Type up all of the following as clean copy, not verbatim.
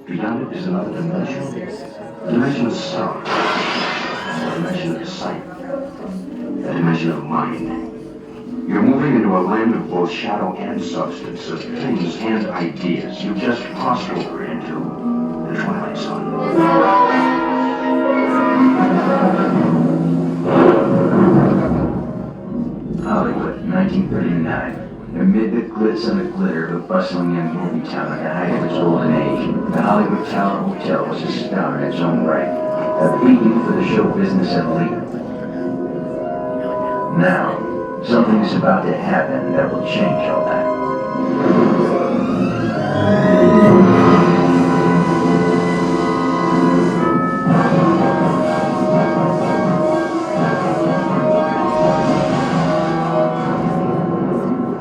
Beyond it is another dimension. A dimension of sound. A dimension of sight. A dimension of mind. You're moving into a land of both shadow and substance, of things and ideas. You just crossed over into the Twilight Zone. Hollywood, 1939. Amid the glitz and the glitter of a bustling young movie town at the height of its golden age, the Hollywood Tower Hotel was a star in its own right, a beacon for the show business elite. Now, something is about to happen that will change all that.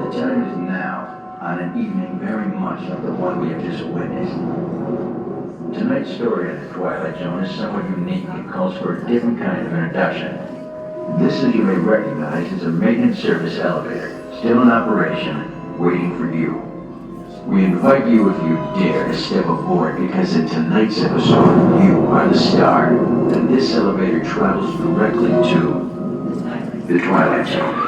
The time is now, on an evening very much like the one we have just witnessed. Tonight's story in the Twilight Zone is somewhat unique and calls for a different kind of introduction. This, as you may recognize, is a maintenance service elevator, still in operation, waiting for you. We invite you, if you dare, to step aboard, because in tonight's episode, you are the star, and this elevator travels directly to the Twilight Zone.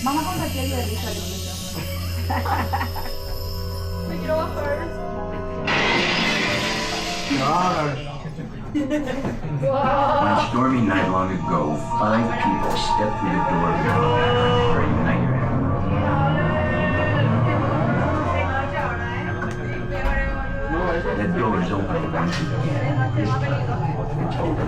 Vamos a compartir de risa. Me quiero bajar. On a stormy night long ago, 5 people stepped through the door of the elevator for a nightmare. That door is open once again. This time, it's open.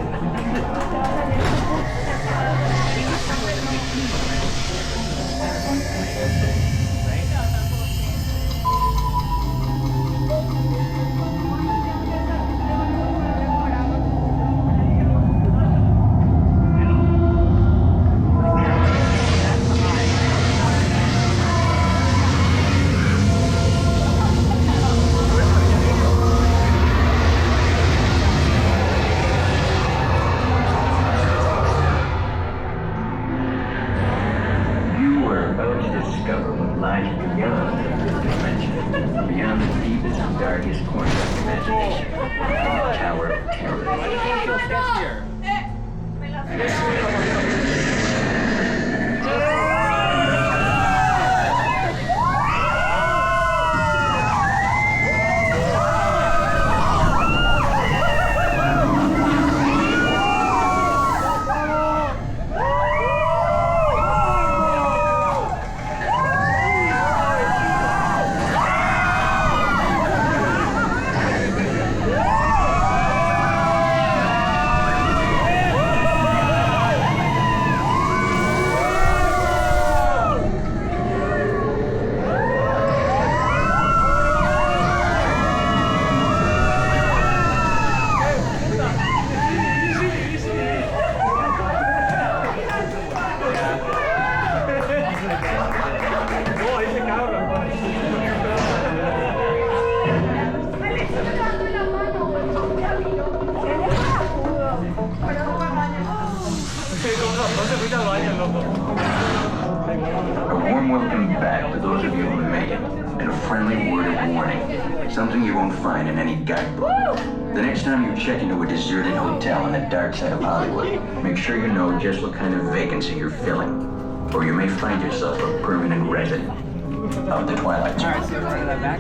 Discover what lies beyond this dimension, beyond the deepest and darkest corners of imagination, the Tower of Terror. A warm welcome back to those of you who made it, and a friendly word of warning. Something you won't find in any guidebook. The next time you check into a deserted hotel on the dark side of Hollywood, make sure you know just what kind of vacancy you're filling, or you may find yourself a permanent resident of the Twilight Zone. Alright, so run that back.